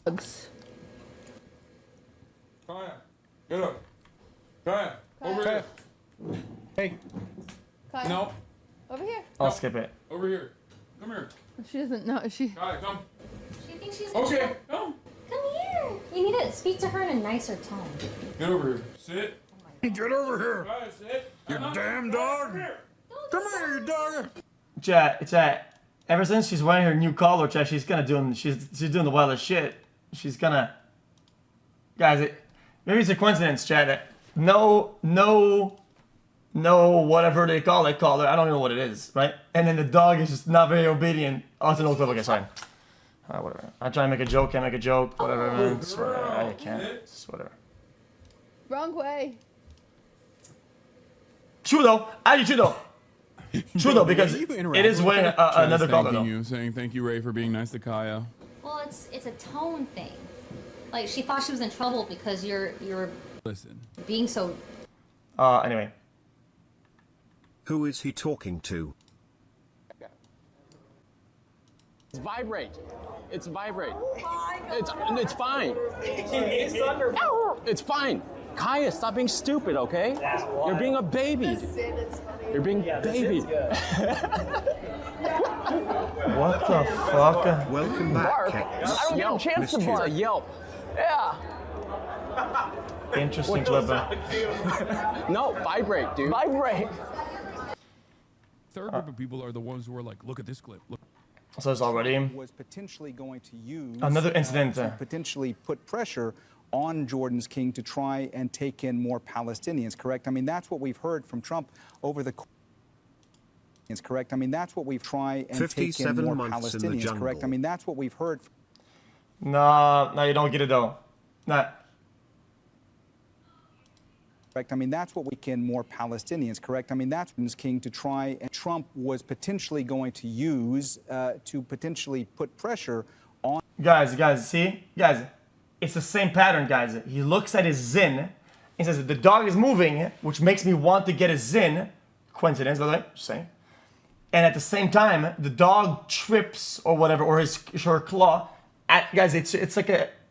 Bugs. Kaya, get up. Kaya, over here. Hey. Kaya. No, Over here. I'll skip it. over here. Come here. She doesn't know. She. Kaya, come. She thinks she's Okay, come. Come here. You need to speak to her in a nicer tone. Get over here. Sit. Get over here. Kaya, sit. You Come on. damn dog. Come here, you dog. Chat. Ever since she's wearing her new collar, chat, she's doing the wildest shit. She's gonna, guys. Maybe it's a coincidence, chat. No, whatever they call it, collar. I don't know what it is, right? And then the dog is just not very obedient. Oh, it's an old clip. Okay, sorry. Whatever. I try to make a joke, can't make a joke. Whatever. Man. I can't. It's whatever. Wrong way. True though. True though, because it is wearing another collar though. Saying thank you, Ray, for being nice to Kaya. Well, it's a tone thing. Like she thought she was in trouble because you're Listen. being so. Anyway. Who is he talking to? It's vibrate. It's vibrate. It's fine. It's fine. Kaya, stop being stupid, okay? You're being a baby. You're being baby. What the fuck? Welcome back, Kex. I don't get a chance to bark. Yelp. Yeah. Interesting clip. No, vibrate, dude. Vibrate. Third group of people are the ones who are like, look at this clip. Look. So it's already was potentially going to use another incident to potentially put pressure on Jordan's king to try and take in more Palestinians, correct? I mean, that's what we've heard from Trump over the is correct. I mean, that's what we've tried and taken more Palestinians, correct? I mean, that's what we've heard. No, you don't get it though. Nah. Correct. I mean, that's what we can more Palestinians, correct? I mean, that's Jordan's king to try, and Trump was potentially going to use to potentially put pressure on. Guys, see? Guys, it's the same pattern, guys. He looks at his zin and says, the dog is moving, which makes me want to get a zin. Coincidence, by the way, just saying. And at the same time, the dog trips or whatever, or her claw. Guys, it's like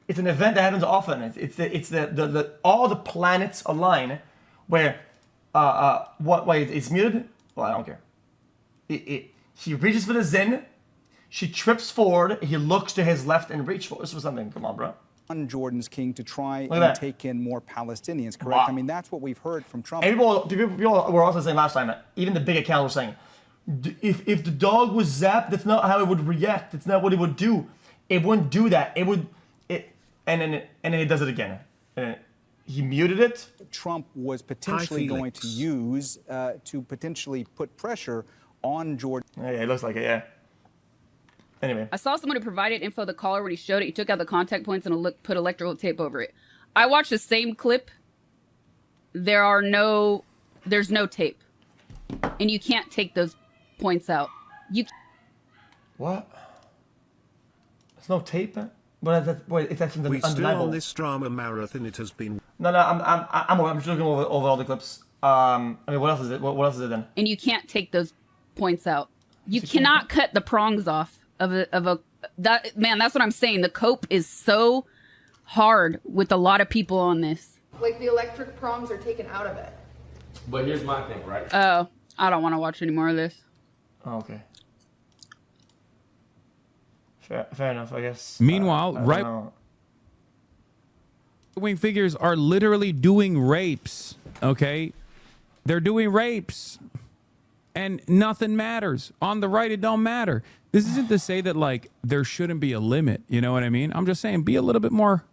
it's an event that happens often. It's the all the planets align, where wait, it's muted. Well, I don't care. He reaches for the Zen, she trips forward. He looks to his left and reach for something. Come on, bro. On Jordan's king to try and take in more Palestinians, correct? Wow. I mean, that's what we've heard from Trump. And people were also saying last time that even the big account were saying, if the dog was zapped, that's not how it would react. That's not what it would do. It wouldn't do that. And then he does it again. He muted it. Trump was potentially going to use to potentially put pressure on Jordan. Yeah, it looks like it, yeah. Anyway. I saw someone who provided info of the caller when he showed it. He took out the contact points and put electrical tape over it. I watched the same clip. There's no tape. And you can't take those points out. What? There's no tape? But if that's undeniable. We still on this drama marathon. It has been. No, I'm just looking over all the clips. I mean, what else is it? What else is it then? And you can't take those points out. You cannot cut the prongs off of a man. That's what I'm saying. The cope is so hard with a lot of people on this. Like the electric prongs are taken out of it. But here's my thing, right? Oh, I don't want to watch any more of this. Oh, okay. Fair enough, I guess. Meanwhile, right-wing figures are literally doing rapes, okay? They're doing rapes. And nothing matters. On the right, it don't matter. This isn't to say that, like, there shouldn't be a limit. You know what I mean? I'm just saying, be a little bit more...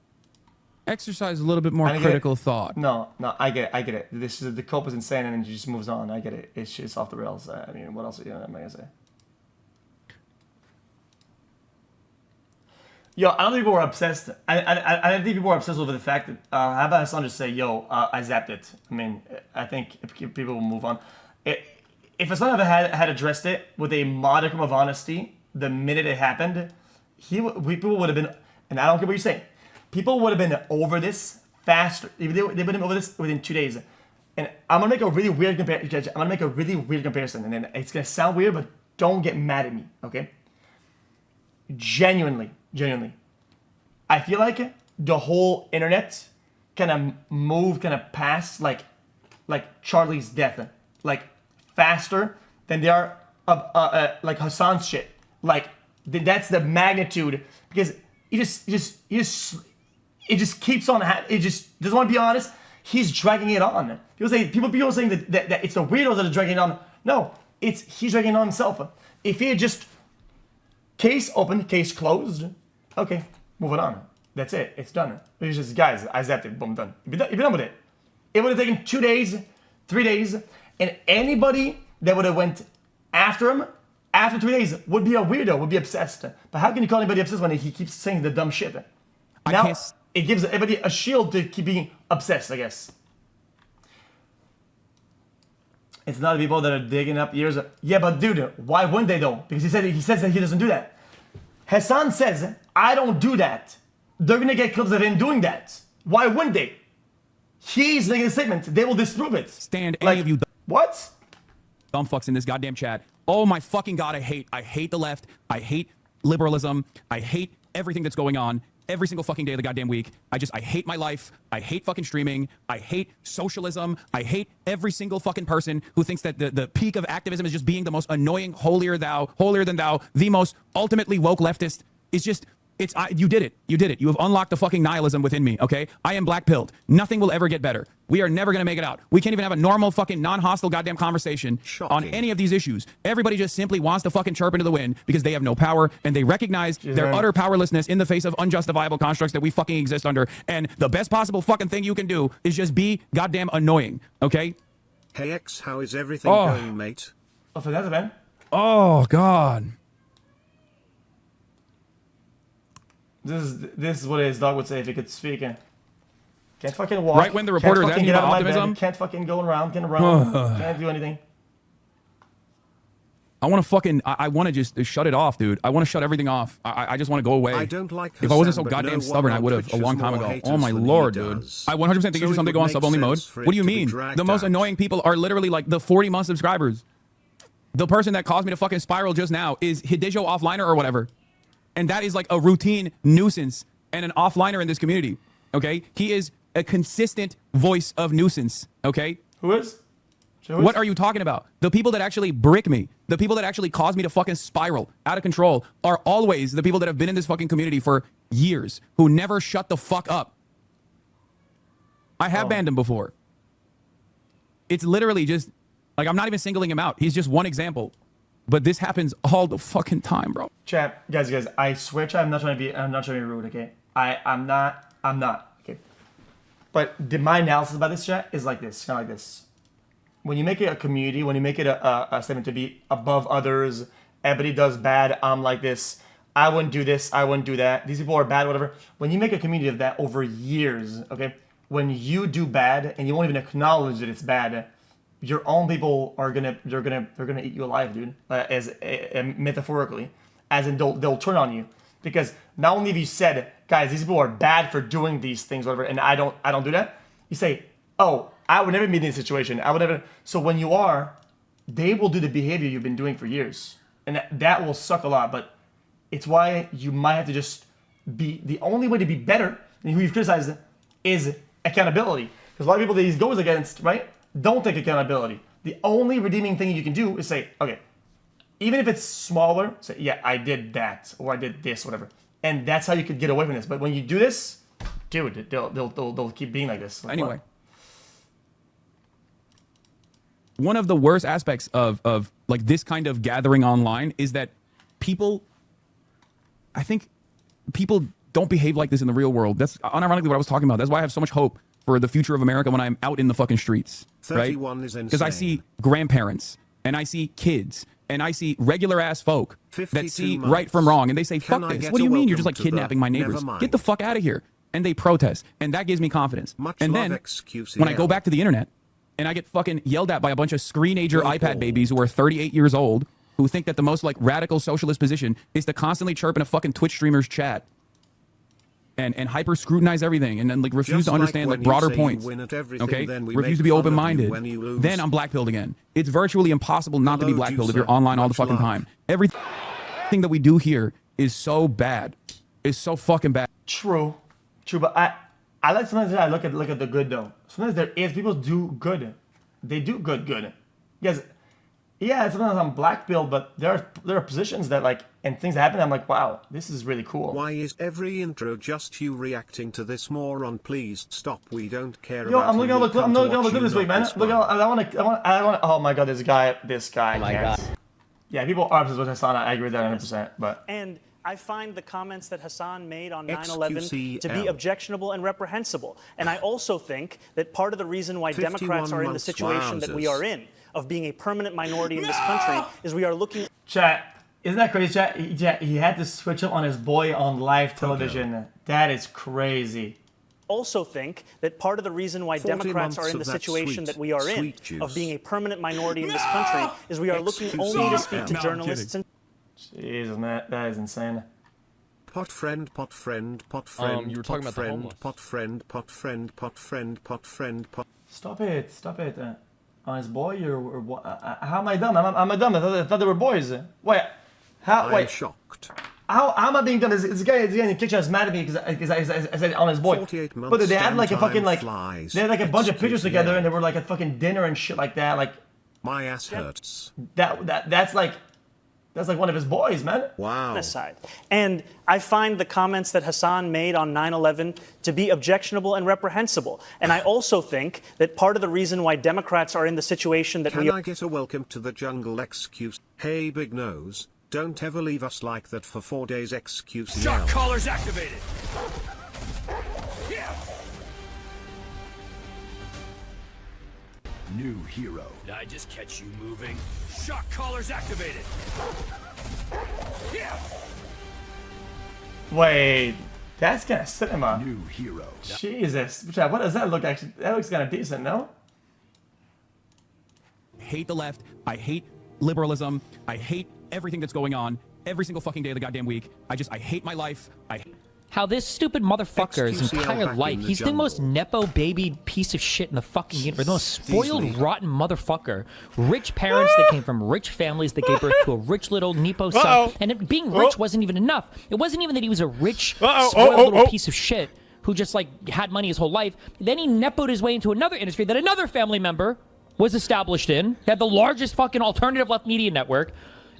Exercise a little bit more critical thought. No, I get it. The cope is insane, and then she just moves on. I get it. It's just off the rails. I mean, what else am I gonna say? Yo, I don't think people were obsessed. I don't think people were obsessed with the fact that how about Hasan just say, "Yo, I zapped it." I mean, I think people will move on. If Hasan had addressed it with a modicum of honesty the minute it happened, people would have been. And I don't care what you say. People would have been over this faster. They would have been over this within 2 days. And I'm gonna make a really weird comparison. And then it's gonna sound weird, but don't get mad at me, okay? Genuinely. I feel like the whole internet kind of moved kind of past like Charlie's death, like faster than they are like Hasan's shit. Like that's the magnitude, because it just keeps on. It just doesn't want to be honest. He's dragging it on. People saying that it's the weirdos that are dragging it on. No, he's dragging it on himself. If he had just case open, case closed, okay, moving on. That's it. It's done. It's just, guys, I zapped it. Boom, done. You'd be done with it. It would have taken 2 days, 3 days, and anybody that would have went after him after 3 days would be a weirdo, would be obsessed. But how can you call anybody obsessed when he keeps saying the dumb shit? Now, it gives everybody a shield to keep being obsessed, I guess. It's not the people that are digging up years. Yeah, but dude, why wouldn't they though? Because he says that he doesn't do that. Hasan says, I don't do that. They're gonna get clips of him doing that. Why wouldn't they? He's making a statement. They will disprove it. Stand any of you. What? Dumb fucks in this goddamn chat. Oh my fucking god, I hate the left. I hate liberalism. I hate everything that's going on every single fucking day of the goddamn week. I hate my life. I hate fucking streaming. I hate socialism. I hate every single fucking person who thinks that the peak of activism is just being the most annoying, holier than thou, the most ultimately woke leftist. It's just, you did it. You did it. You have unlocked the fucking nihilism within me, okay? I am black-pilled. Nothing will ever get better. We are never going to make it out. We can't even have a normal fucking non-hostile goddamn conversation on any of these issues. Everybody just simply wants to fucking chirp into the wind because they have no power, and they recognize their utter powerlessness in the face of unjustifiable constructs that we fucking exist under. And the best possible fucking thing you can do is just be goddamn annoying, okay? Hey X, how is everything going, mate? Oh, for that, man. Oh, God. This is what his dog would say if he could speak. Can't fucking walk. Right when the reporter is asking about optimism. Can't fucking go around. Can't run. Can't do anything. I want to fucking, I want to just shut it off, dude. I want to shut everything off. I just want to go away. I don't like If I wasn't so goddamn stubborn, I would have a long time ago. Oh my lord, dude. I 100% think you should something go on sub-only mode. What do you mean? The most annoying people are literally like the 40-month subscribers. The person that caused me to fucking spiral just now is Hidejo Offliner or whatever. And that is like a routine nuisance and an offliner in this community, okay? He is a consistent voice of nuisance, okay? Who is? What are you talking about? The people that actually brick me, the people that actually cause me to fucking spiral out of control are always the people that have been in this fucking community for years, who never shut the fuck up. I have banned him before. It's literally just, like, I'm not even singling him out. He's just one example. But this happens all the fucking time, bro. Chat, guys, I swear, chat, I'm not trying to be rude, okay? I'm not, okay? But my analysis about this, chat, is like this, kind of like this. When you make it a community, when you make it a statement to be above others, everybody does bad, I'm like this, I wouldn't do this, I wouldn't do that, these people are bad, whatever. When you make a community of that over years, okay? When you do bad and you won't even acknowledge that it's bad, your own people are gonna eat you alive, dude. As metaphorically, as in they'll turn on you, because not only have you said, guys, these people are bad for doing these things, whatever, and I don't do that. You say, oh, I would never be in this situation. I would never. So when you are, they will do the behavior you've been doing for years, and that will suck a lot. But it's why you might have to just be. The only way to be better than who you've criticized is accountability, because a lot of people that he goes against, right, don't take accountability. The only redeeming thing you can do is say, okay, even if it's smaller, say, yeah, I did that, or I did this, whatever. And that's how you could get away from this. But when you do this, dude, they'll keep being like this. Like, anyway. what? One of the worst aspects of like this kind of gathering online is that I think people don't behave like this in the real world. That's unironically what I was talking about. That's why I have so much hope for the future of America when I'm out in the fucking streets, right? Because I see grandparents and I see kids and I see regular ass folk that see right from wrong and they say, fuck this. What do you mean you're just like kidnapping my neighbors? Get the fuck out of here. And they protest, and that gives me confidence. And then when I go back to the internet and I get fucking yelled at by a bunch of screenager iPad babies who are 38 years old, who think that the most like radical socialist position is to constantly chirp in a fucking Twitch streamer's chat and hyper scrutinize everything and then like refuse to understand like broader points. Okay, refuse to be open minded. Then I'm black pilled again. It's virtually impossible not to be black pilled if you're online all the fucking time. Everything that we do here is so bad. is so fucking bad. True, but I like sometimes I look at the good though. Sometimes there is people do good, they do good. Yes, yeah. Sometimes I'm black pilled, but there are positions that like and things that happen. I'm like, wow, this is really cool. Why is every intro just you reacting to this moron? Please stop. We don't care Yo, about. I'm looking at the clip this week, man. Look, I want to. Oh my god, this guy. Oh my god. Yeah, people are obsessed with Hasan. I agree with that 100%. But and I find the comments that Hasan made on 9/11 to be XQCL. objectionable and reprehensible. And I also think that part of the reason why Democrats are in the situation that we are in, of being a permanent minority in this country, is we are looking. Chat, isn't that crazy, chat? He had to switch up on his boy on live television. That is crazy. Also think that part of the reason why Democrats are in the situation that we are in, of being a permanent minority in this country, is we are looking only to speak to journalists and. Jesus, man, that is insane. Pot friend. You were talking about the homeless. Pot friend. Stop it. On his boy, or what? How am I dumb? I'm a dumb. I thought they were boys. Wait, how? I'm Wait. shocked. How am I being dumb? This guy in the kitchen is mad at me because I said on his boy. 48 months But they had like a fucking like flies. they had like a bunch of pictures together and they were like at fucking dinner and shit like that. Like my ass hurts. That's like one of his boys, man. Wow. Aside. And I find the comments that Hasan made on 9/11 to be objectionable and reprehensible. And I also think that part of the reason why Democrats are in the situation that Can I get a welcome to the jungle excuse? Hey, Big Nose, don't ever leave us like that for 4 days. Excuse. Shock collars activated. Yeah. New hero. Did I just catch you moving? Shock collars activated. Yeah. Wait, that's kind of cinema. New hero. Jesus, what does that look? Actually, that looks kind of decent, no? I hate the left. I hate liberalism. I hate everything that's going on every single fucking day of the goddamn week. I hate my life. How this stupid motherfucker's XQCL entire back life, in the he's the jungle. most nepo baby piece of shit in the fucking universe. The most spoiled, Easily. rotten motherfucker. Rich parents that came from rich families that gave birth to a rich little nepo son. And being rich wasn't even enough. It wasn't even that he was a rich, spoiled little piece of shit who just like had money his whole life. Then he nepoed his way into another industry that another family member was established in. He had the largest fucking alternative left media network.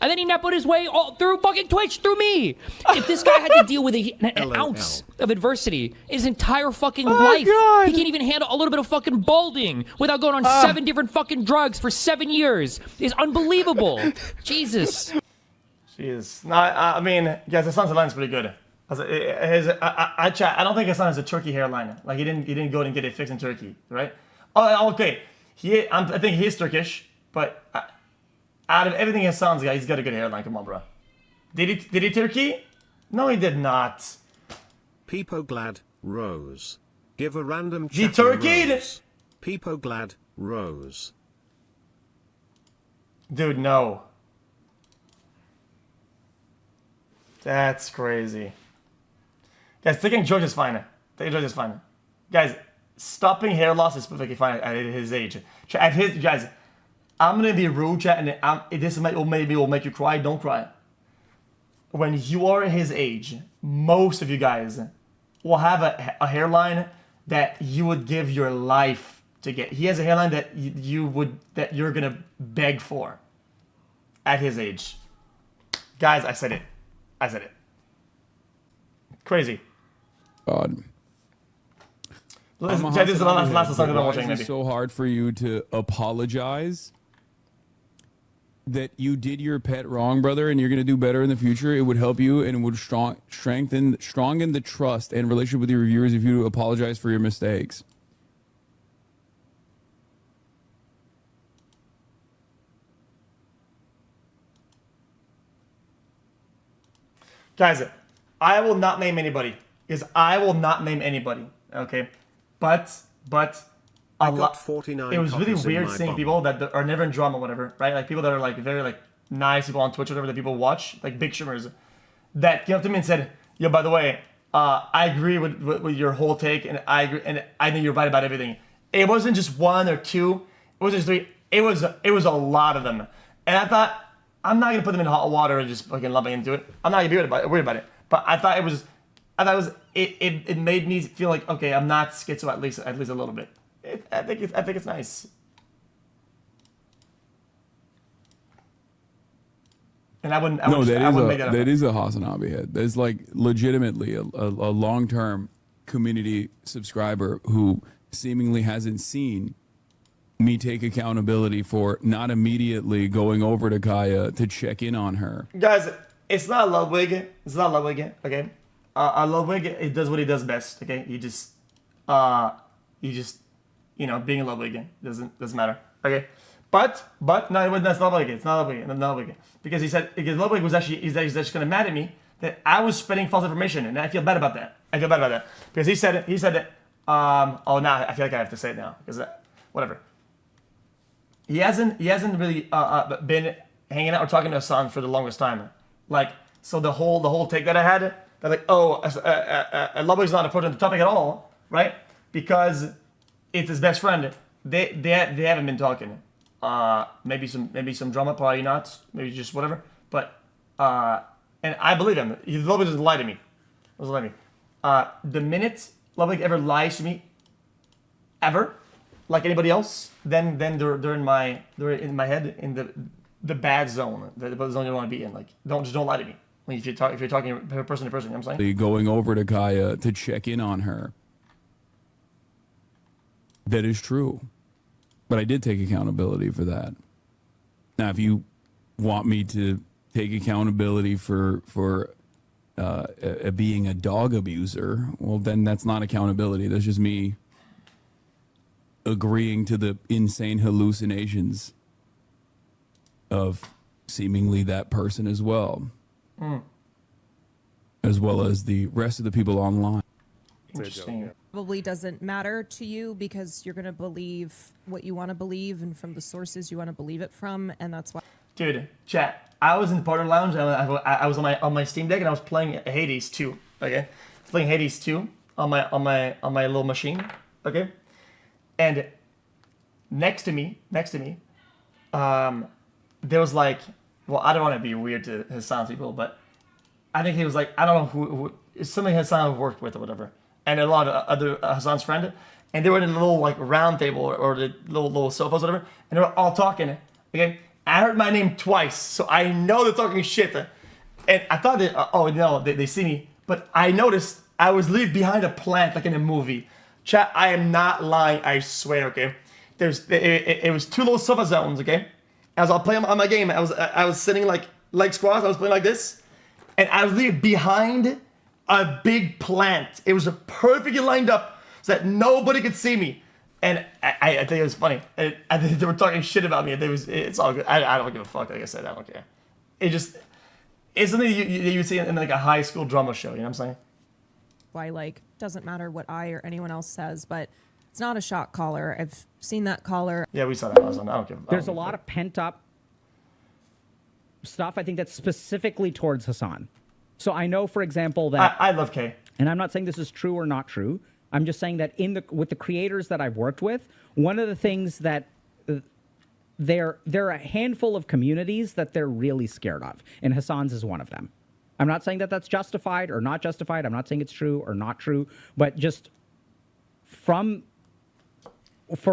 And then he nepoed his way all through fucking Twitch, through me. If this guy had to deal with an ounce of adversity his entire fucking life, God. he can't even handle a little bit of fucking balding without going on 7 different fucking drugs for 7 years. It's unbelievable. Jesus. Jesus. No, I mean, guys, Hasan's line's pretty good. I don't think Hasan has a Turkey hairline. Like he didn't go and get it fixed in Turkey, right? Oh, okay. I think he is Turkish, but. Out of everything Hasan's got, he's got a good hairline. Come on, bro. Did he Turkey? No, he did not. Peepo Glad, Rose. Give a random He chatter Turkeyed. Rose. Peepo Glad, Rose. Dude, no. That's crazy. Guys, taking George is fine. Taking George is fine. Guys, stopping hair loss is perfectly fine at his age. At his, guys, I'm gonna be rude, chat, and this maybe will make you cry. Don't cry. When you are his age, most of you guys will have a hairline that you would give your life to get. He has a hairline that you're gonna beg for at his age. Guys, I said it. Crazy. God. Listen, this is the last song that I'm watching. Why is Maybe. it so hard for you to apologize that you did your pet wrong, brother, and you're gonna do better in the future? It would help you and it would strengthen the trust and relationship with your reviewers if you apologize for your mistakes. Guys, I will not name anybody. Okay, but a lot. 49 It was really copies in weird my seeing bum. people that are never in drama, whatever, right? Like people that are like very like nice people on Twitch, whatever that people watch, like big shimmers, that came up to me and said, "Yo, by the way, I agree with your whole take, and I agree, and I think you're right about everything." It wasn't just one or two. It wasn't just three. It was a lot of them, and I thought I'm not gonna put them in hot water and just fucking lumping into it. I'm not gonna be worried about it. But I thought it was I thought it made me feel like, okay, I'm not schizo at least a little bit. I think it's nice. And I wouldn't make that up. That is a Hasan Abi head. There's like legitimately a long-term community subscriber who seemingly hasn't seen me take accountability for not immediately going over to Kaya to check in on her. Guys, it's not Ludwig. It's not Ludwig. Okay, Ludwig, it does what he does best. Okay, you just being a Ludwig doesn't matter. Okay, but no, that's not Ludwig. It's not Ludwig. Because because Ludwig was he's actually kind of mad at me that I was spreading false information, and I feel bad about that. Because he said that. Oh, now I feel like I have to say it now because whatever. He hasn't really been hanging out or talking to Hasan for the longest time. Like, so the whole take that I had, that like, Ludwig's not approaching the topic at all, right? Because it's his best friend. They haven't been talking. Maybe some drama, probably not. Maybe just whatever. But and I believe him. Ludwig doesn't lie to me. The minute Ludwig ever lies to me, ever, like anybody else, then they're in my head in the bad zone, the zone you don't want to be in. Like don't lie to me. Like if you're talking person to person, you know what I'm saying? Going over to Kaya to check in on her. That is true. But I did take accountability for that. Now, if you want me to take accountability for being a dog abuser, well, then that's not accountability. That's just me agreeing to the insane hallucinations of seemingly that person as well. As well as the rest of the people online. Interesting. Probably doesn't matter to you because you're going to believe what you want to believe and from the sources you want to believe it from, and that's why. Dude, chat. I was in the partner lounge. I was on my Steam Deck and I was playing Hades 2. Okay, I was playing Hades 2 on my little machine. Okay, and next to me, there was like, well, I don't want to be weird to Hasan people, but I think he was like, I don't know who it's something Hasan worked with or whatever. And a lot of other Hasan's friend, and they were in a little like round table or the little sofas, whatever, and they were all talking. Okay, I heard my name twice, so I know they're talking shit. And I thought they see me, but I noticed I was literally behind a plant like in a movie. Chat, I am not lying, I swear. Okay, it was two little sofa zones. Okay, as I was playing on my game, I was sitting like leg squats. I was playing like this, and I was literally behind a big plant. It was perfectly lined up so that nobody could see me. And I think it was funny. And I think they were talking shit about me. It's all good. I don't give a fuck. Like I said, I don't care. It's something you see in like a high school drama show. You know what I'm saying? Why, like, doesn't matter what I or anyone else says, but it's not a shock collar. I've seen that collar. Yeah, we saw that last time. I don't give a fuck. There's a lot of pent up stuff, I think, that's specifically towards Hasan. So I know, for example, that I love Kay, and I'm not saying this is true or not true. I'm just saying that with the creators that I've worked with, one of the things that there are a handful of communities that they're really scared of, and Hasan's is one of them. I'm not saying that that's justified or not justified. I'm not saying it's true or not true, but just for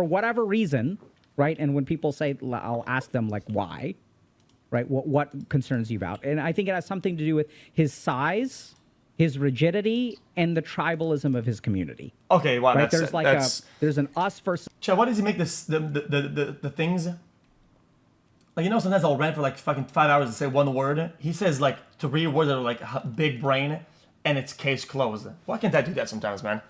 whatever reason, right? And when people say, I'll ask them like, why? Right? What concerns you about? And I think it has something to do with his size, his rigidity, and the tribalism of his community. Okay, wow. Right? There's an us versus. Chad, why does he make the things? Like, sometimes I'll rant for like fucking 5 hours and say one word. He says like 3 words that are like big brain, and it's case closed. Why can't I do that sometimes, man?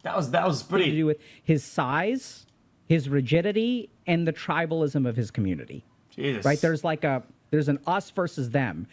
That was pretty. To do with his size, his rigidity, and the tribalism of his community. Jesus. Right? There's an us versus them.